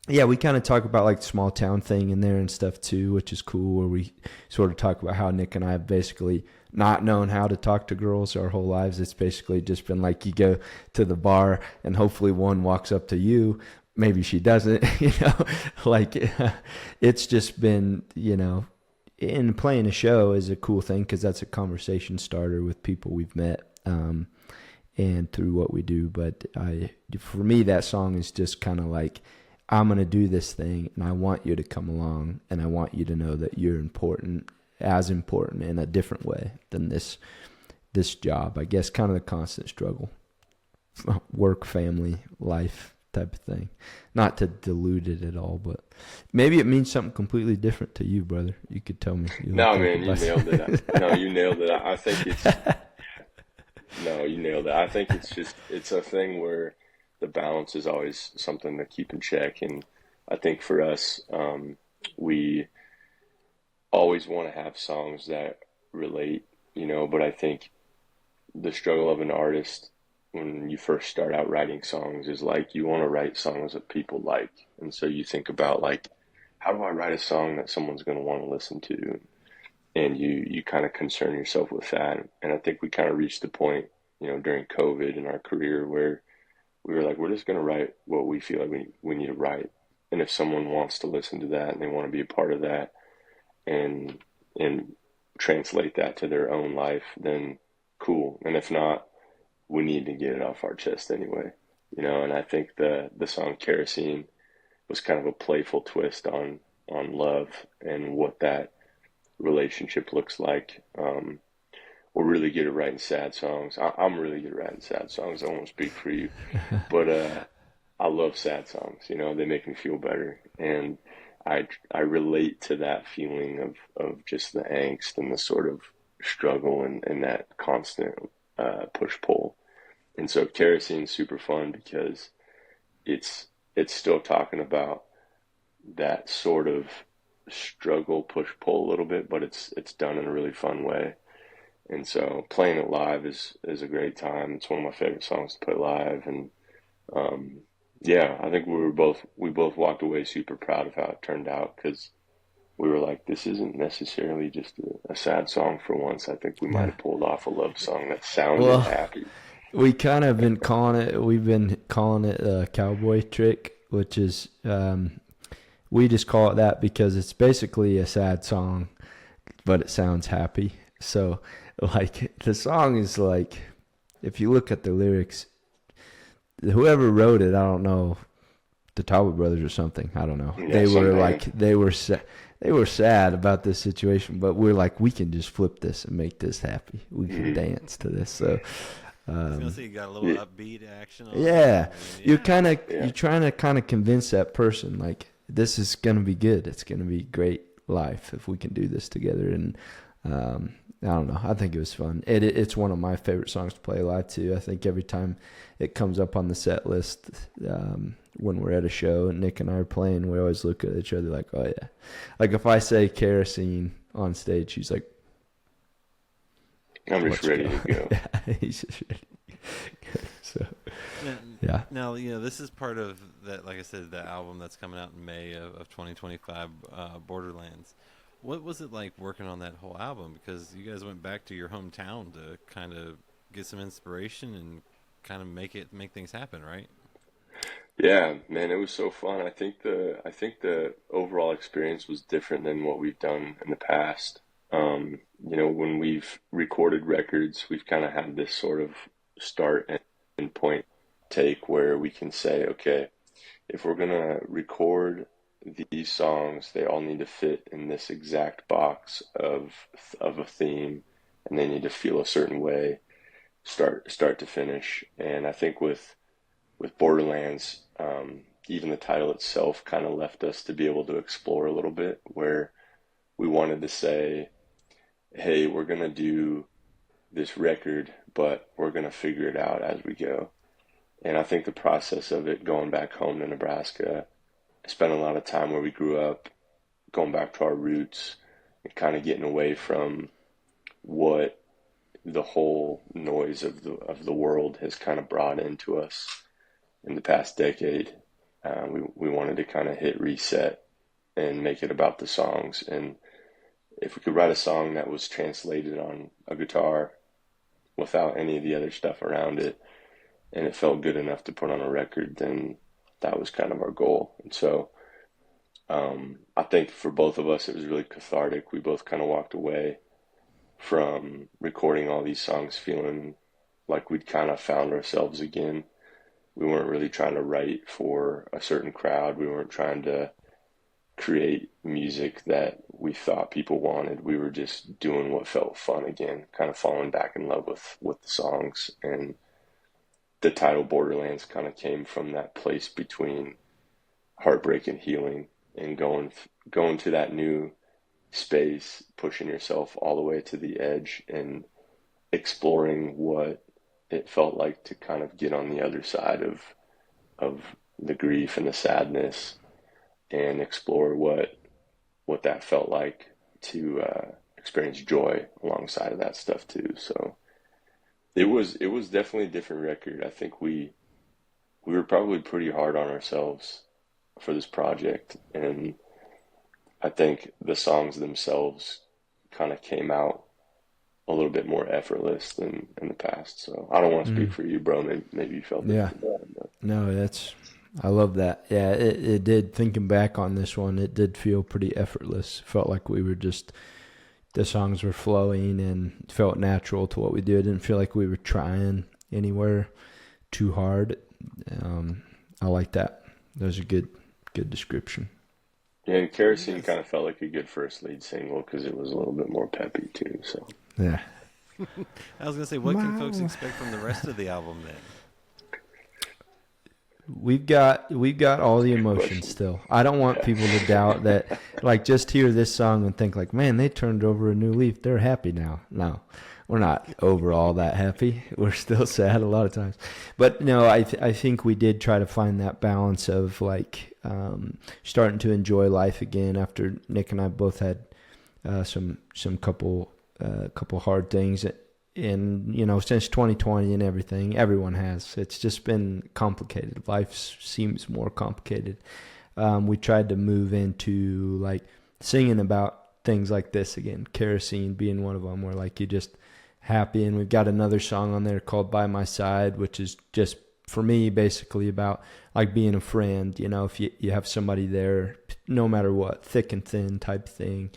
we kind of talk about like small town thing in there and stuff too, which is cool, where we sort of talk about how Nick and I have basically not known how to talk to girls our whole lives. It's basically just been like, you go to the bar and hopefully one walks up to you, maybe she doesn't, it's just been, and playing a show is a cool thing, because that's a conversation starter with people we've met, and through what we do. But for me, that song is just kind of like, I'm going to do this thing, and I want you to come along, and I want you to know that you're important in a different way than this this job, I guess, kind of the constant struggle, work, family, life type of thing. Not to dilute it at all, but maybe it means something completely different to you, brother. You could tell me. No, man, you nailed it. No, you nailed it. I think it's no, you nailed it. I think it's a thing where the balance is always something to keep in check, and I think for us, we always want to have songs that relate, but I think the struggle of an artist when you first start out writing songs is like you want to write songs that people like. And so you think about like, how do I write a song that someone's going to want to listen to? And you kind of concern yourself with that. And I think we kind of reached the point, during COVID in our career where we were like, we're just going to write what we feel like we need to write. And if someone wants to listen to that and they want to be a part of that and translate that to their own life, then cool. And if not, we need to get it off our chest anyway, and I think the song Kerosene was kind of a playful twist on love and what that relationship looks like. We're really good at writing sad songs. I'm really good at writing sad songs. I won't speak for you, but I love sad songs. They make me feel better, and I relate to that feeling of just the angst and the sort of struggle and that constant push-pull. And so Kerosene's super fun because it's still talking about that sort of struggle, push-pull a little bit, but it's done in a really fun way. And so playing it live is a great time. It's one of my favorite songs to play live. And I think we both walked away super proud of how it turned out, because we were like, this isn't necessarily just a sad song for once. I think we might have pulled off a love song that sounded happy. We've been calling it a cowboy trick, which is, we just call it that because it's basically a sad song, but it sounds happy. So like the song is like, if you look at the lyrics, whoever wrote it, I don't know, the Talbott Brothers or something, I don't know. Yeah, they were sad about this situation, but we're like, we can just flip this and make this happy. We can dance to this. So I was gonna say you got a little upbeat action on you're trying to kind of convince that person like this is gonna be good. It's gonna be great life if we can do this together. And I don't know. I think it was fun. It's one of my favorite songs to play live too. I think every time it comes up on the set list, when we're at a show and Nick and I are playing, we always look at each other like, oh yeah. Like if I say Kerosene on stage, he's like, I'm just ready to go. Yeah, he's just ready. So, yeah. Now, this is part of that, like I said, the album that's coming out in May of 2025, Borderlands. What was it like working on that whole album? Because you guys went back to your hometown to kind of get some inspiration and kind of make things happen, right? Yeah, man, it was so fun. I think the overall experience was different than what we've done in the past. When we've recorded records, we've kind of had this sort of start and point take where we can say, okay, if we're gonna record these songs, they all need to fit in this exact box of a theme, and they need to feel a certain way, start to finish. And I think with Borderlands, even the title itself kind of left us to be able to explore a little bit, where we wanted to say, hey, we're gonna do this record, but we're gonna figure it out as we go. And I think the process of it, going back home to Nebraska, I spent a lot of time where we grew up, going back to our roots and kind of getting away from what the whole noise of the world has kind of brought into us in the past decade. We wanted to kind of hit reset and make it about the songs. And if we could write a song that was translated on a guitar without any of the other stuff around it, and it felt good enough to put on a record, then that was kind of our goal. And so I think for both of us, it was really cathartic. We both kind of walked away from recording all these songs feeling like we'd kind of found ourselves again. We weren't really trying to write for a certain crowd. We weren't trying to create music that we thought people wanted. We were just doing what felt fun again, kind of falling back in love with the songs. And the title Borderlands kind of came from that place between heartbreak and healing, and going to that new space, pushing yourself all the way to the edge and exploring what it felt like to kind of get on the other side of the grief and the sadness, and explore what that felt like to experience joy alongside of that stuff too. So it was definitely a different record. I think we were probably pretty hard on ourselves for this project, and I think the songs themselves kind of came out a little bit more effortless than in the past. So I don't want to speak for you, bro. Maybe you felt yeah. that. No, I love that. Yeah, it did. Thinking back on this one, it did feel pretty effortless. Felt like we were just, the songs were flowing and felt natural to what we do. It didn't feel like we were trying anywhere too hard. I like that. That was a good description. Yeah, and Kerosene kind of felt like a good first lead single because it was a little bit more peppy too. So yeah. I was gonna say, what can folks expect from the rest of the album then? We've got all the emotions still. I don't want people to doubt that, like, just hear this song and think like, man, they turned over a new leaf. They're happy now. No, we're not overall that happy. We're still sad a lot of times. But no, I think we did try to find that balance of like starting to enjoy life again after Nick and I both had some couple hard things. And, you know, since 2020 and everything, everyone has. It's just been complicated. Life seems more complicated. We tried to move into, like, singing about things like this again. Kerosene being one of them, where, like, you're just happy. And we've got another song on there called By My Side, which is just, for me, basically about, like, being a friend. You know, if you have somebody there, no matter what, thick and thin type thing.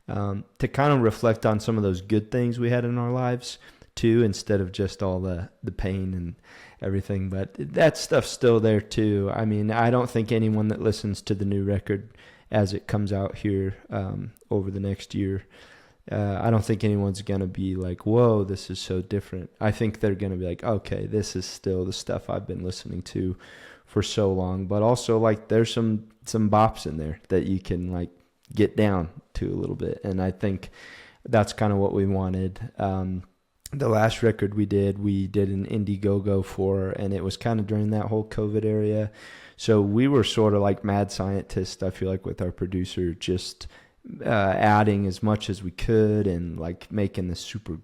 To kind of reflect on some of those good things we had in our lives too, instead of just all the pain and everything. But that stuff's still there too. I mean, I don't think anyone that listens to the new record as it comes out here over the next year, I don't think anyone's going to be like, whoa, this is so different. I think they're going to be like, okay, this is still the stuff I've been listening to for so long. But also, like, there's some bops in there that you can, like, get down to a little bit, and I think that's kind of what we wanted. The last record we did an Indiegogo for, and it was kind of during that whole COVID area, so we were sort of like mad scientists, I feel like, with our producer, just adding as much as we could and, like, making this super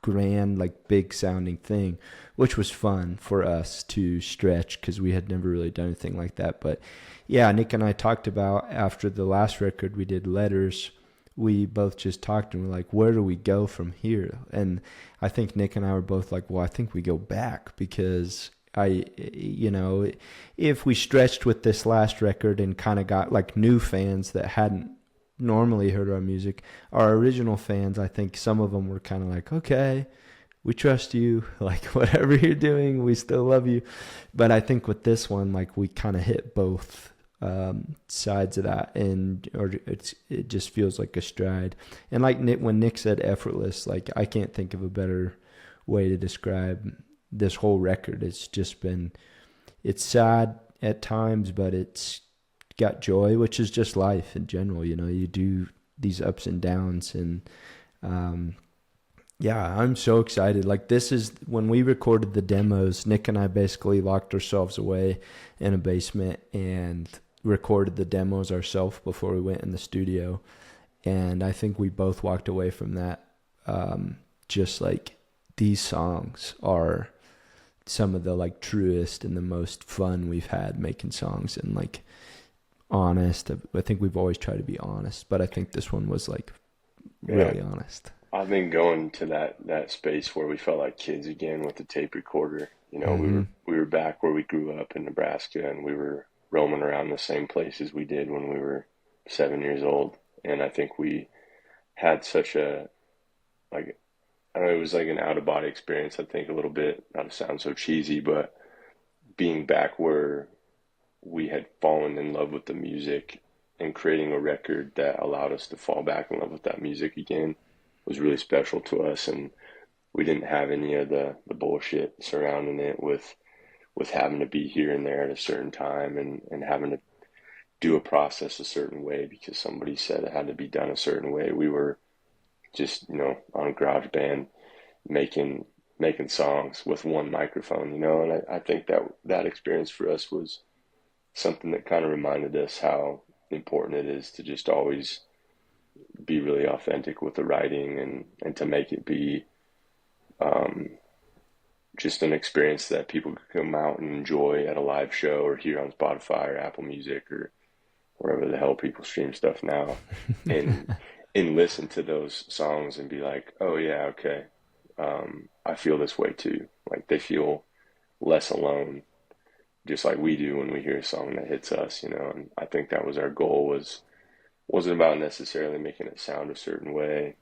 grand, like, big sounding thing, which was fun for us to stretch because we had never really done anything like that. But yeah, Nick and I talked about, after the last record we did, Letters, we both just talked and we're like, where do we go from here? And I think Nick and I were both like, well, I think we go back, because if we stretched with this last record and kind of got, like, new fans that hadn't normally heard our music, our original fans, I think some of them were kind of like, okay, we trust you, like, whatever you're doing, we still love you. But I think with this one, like, we kind of hit both sides of that, or it just feels like a stride. And like when Nick said effortless, like, I can't think of a better way to describe this whole record. It's just been, it's sad at times, but it's got joy, which is just life in general. You know, you do these ups and downs, and yeah, I'm so excited. Like, this is when we recorded the demos, Nick and I basically locked ourselves away in a basement and recorded the demos ourselves before we went in the studio. And I think we both walked away from that just like, these songs are some of the, like, truest and the most fun we've had making songs, and, like, honest. I think we've always tried to be honest, but I think this one was, like, really honest. I think going to that space where we felt like kids again with the tape recorder. You know, we were back where we grew up in Nebraska, and we were roaming around the same places we did when we were 7 years old. And I think we had such a, like, I don't know, it was like an out of body experience. I think a little bit, not to sound so cheesy, but being back where we had fallen in love with the music and creating a record that allowed us to fall back in love with that music again was really special to us. And we didn't have any of the bullshit surrounding it with having to be here and there at a certain time and having to do a process a certain way because somebody said it had to be done a certain way. We were just, on a garage band making songs with one microphone, and I think that experience for us was something that kind of reminded us how important it is to just always be really authentic with the writing and to make it be just an experience that people could come out and enjoy at a live show or hear on Spotify or Apple Music or wherever the hell people stream stuff now, and listen to those songs and be like, oh yeah, okay, I feel this way too. Like they feel less alone, just like we do when we hear a song that hits us, And I think that was our goal. Wasn't about necessarily making it sound a certain way.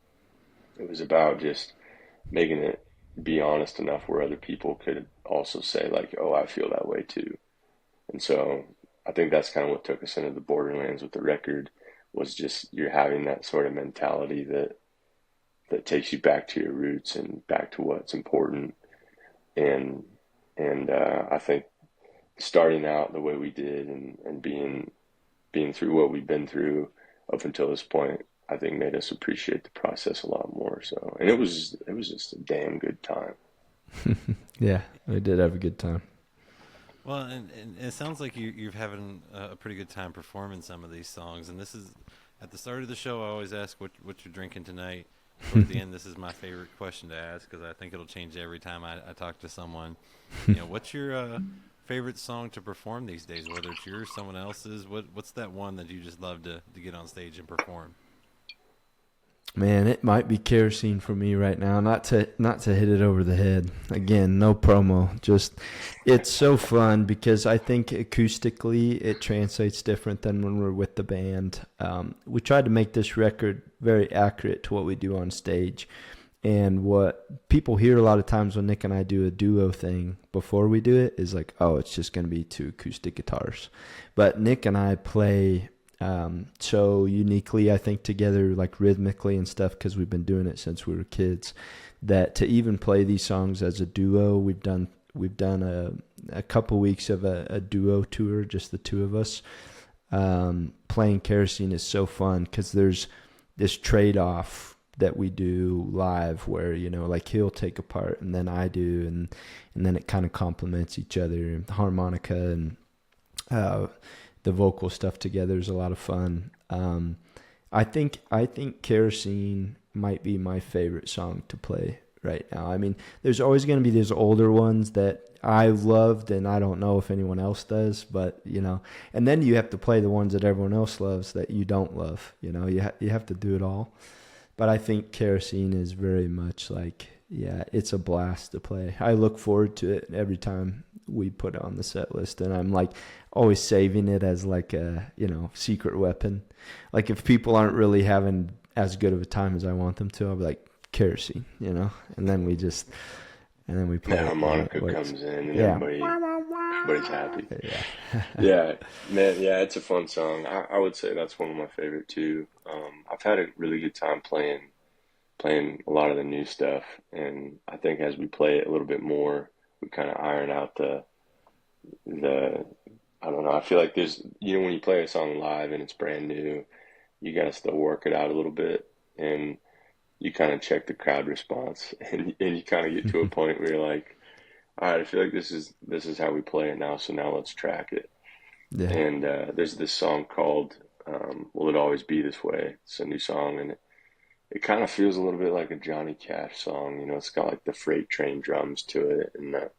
It was about just making it be honest enough where other people could also say like, oh, I feel that way too. And so I think that's kind of what took us into the Borderlands with the record, was just you're having that sort of mentality that takes you back to your roots and back to what's important. And I think starting out the way we did and being through what we've been through up until this point, I think made us appreciate the process a lot more. So, and it was just a damn good time. Yeah, we did have a good time. Well, and it sounds like you're having a pretty good time performing some of these songs. And this is, at the start of the show, I always ask what you're drinking tonight. Towards the end, this is my favorite question to ask because I think it'll change every time I talk to someone. What's your favorite song to perform these days, whether it's yours, someone else's? What's that one that you just love to get on stage and perform? Man, it might be Kerosene for me right now. Not to hit it over the head. Again, no promo. Just it's so fun because I think acoustically it translates different than when we're with the band. We tried to make this record very accurate to what we do on stage. And what people hear a lot of times when Nick and I do a duo thing before we do it is like, oh, it's just going to be 2 acoustic guitars. But Nick and I play so uniquely, I think, together, like rhythmically and stuff, because we've been doing it since we were kids, that to even play these songs as a duo, we've done a couple weeks of a duo tour, just the two of us. Playing Kerosene is so fun because there's this trade-off that we do live where, like he'll take a part and then I do, and then it kind of complements each other. The harmonica and the vocal stuff together is a lot of fun. I think Kerosene might be my favorite song to play right now. I mean, there's always going to be these older ones that I loved and I don't know if anyone else does, but and then you have to play the ones that everyone else loves that you don't love. You have to do it all. But I think Kerosene is very much like, yeah, it's a blast to play. I look forward to it every time we put it on the set list, and I'm like always saving it as like a secret weapon. Like if people aren't really having as good of a time as I want them to, I'll be like Kerosene, and then we play. The harmonica comes in and everybody's happy. Yeah. Yeah, man. Yeah, it's a fun song. I would say that's one of my favorite too. I've had a really good time playing a lot of the new stuff, and I think as we play it a little bit more, we kind of iron out the I don't know. I feel like there's when you play a song live and it's brand new, you gotta still work it out a little bit, and you kind of check the crowd response, and you kind of get to a point where you're like, all right, I feel like this is how we play it now, so now let's track it. Yeah. And there's this song called Will It Always Be This Way? It's a new song, and it kind of feels a little bit like a Johnny Cash song. It's got like the freight train drums to it and the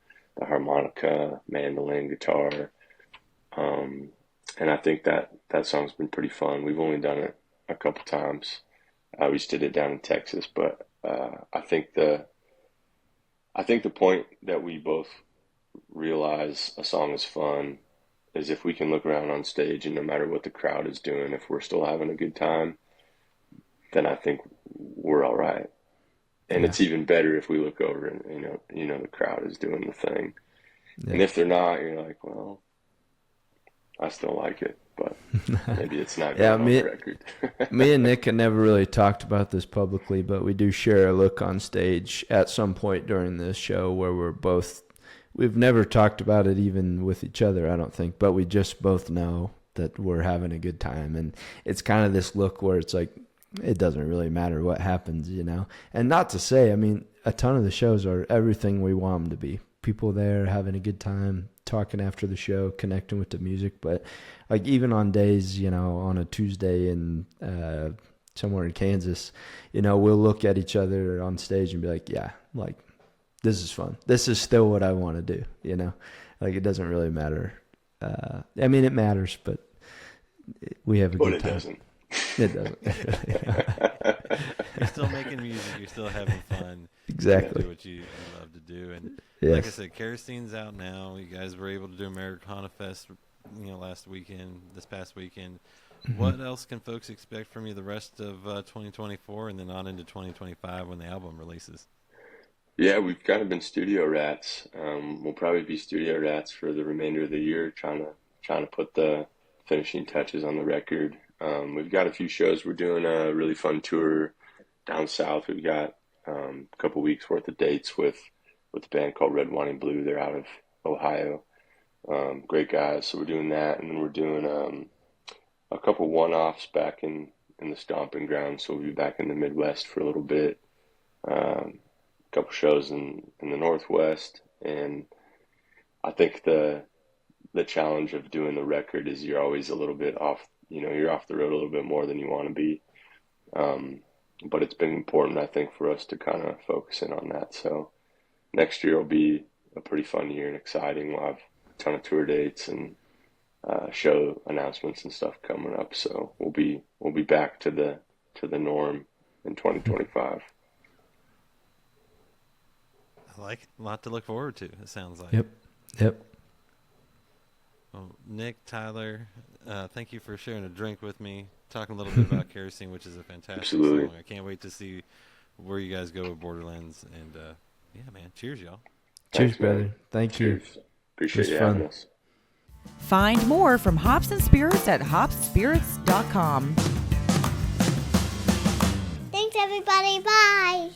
harmonica, mandolin, guitar. And I think that song's been pretty fun. We've only done it a couple times. We just did it down in Texas, but I think the point that we both realize a song is fun is if we can look around on stage and no matter what the crowd is doing, if we're still having a good time, then I think we're all right. And it's even better if we look over and the crowd is doing the thing. Yeah. And if they're not, you're like, well, I still like it, but maybe it's not Yeah, going on the record. Me and Nick have never really talked about this publicly, but we do share a look on stage at some point during this show where we've never talked about it even with each other, I don't think, but we just both know that we're having a good time. And it's kind of this look where it's like, it doesn't really matter what happens, you know? And not to say, I mean, a ton of the shows are everything we want them to be. People there having a good time, talking after the show, connecting with the music. But like even on days, you know, on a Tuesday in somewhere in Kansas, you know, we'll look at each other on stage and be like, yeah, like this is fun. This is still what I want to do, you know? Like it doesn't really matter. I mean, it matters, but we have a good time. It doesn't. You're still making music. You're still having fun. Exactly. Do what you love to do. And yes. like I said, Kerosene's out now. You guys were able to do Americanafest, this past weekend. Mm-hmm. What else can folks expect from you the rest of 2024 and then on into 2025 when the album releases? Yeah, we've kind of been studio rats. We'll probably be studio rats for the remainder of the year, trying to put the finishing touches on the record. We've got a few shows. We're doing a really fun tour down south. We've got a couple weeks worth of dates with a band called Red, Wine, and Blue. They're out of Ohio. Great guys. So we're doing that, and then we're doing a couple one-offs back in the stomping ground. So we'll be back in the Midwest for a little bit. A couple shows in the Northwest, and I think the challenge of doing the record is you're always a little bit off. You know, you're off the road a little bit more than you want to be. But it's been important, I think, for us to kind of focus in on that. So next year will be a pretty fun year and exciting. We'll have a ton of tour dates and show announcements and stuff coming up. So we'll be back to the norm in 2025. I like it. A lot to look forward to, it sounds like. Yep. Well, Nick, Tyler, thank you for sharing a drink with me, talking a little bit about Kerosene, which is a fantastic Absolutely. song. I can't wait to see where you guys go with Borderlands. And, yeah, man, cheers, y'all. Cheers, brother. Thank you. Appreciate you having us. Find more from Hops and Spirits at hopspirits.com. Thanks, everybody. Bye.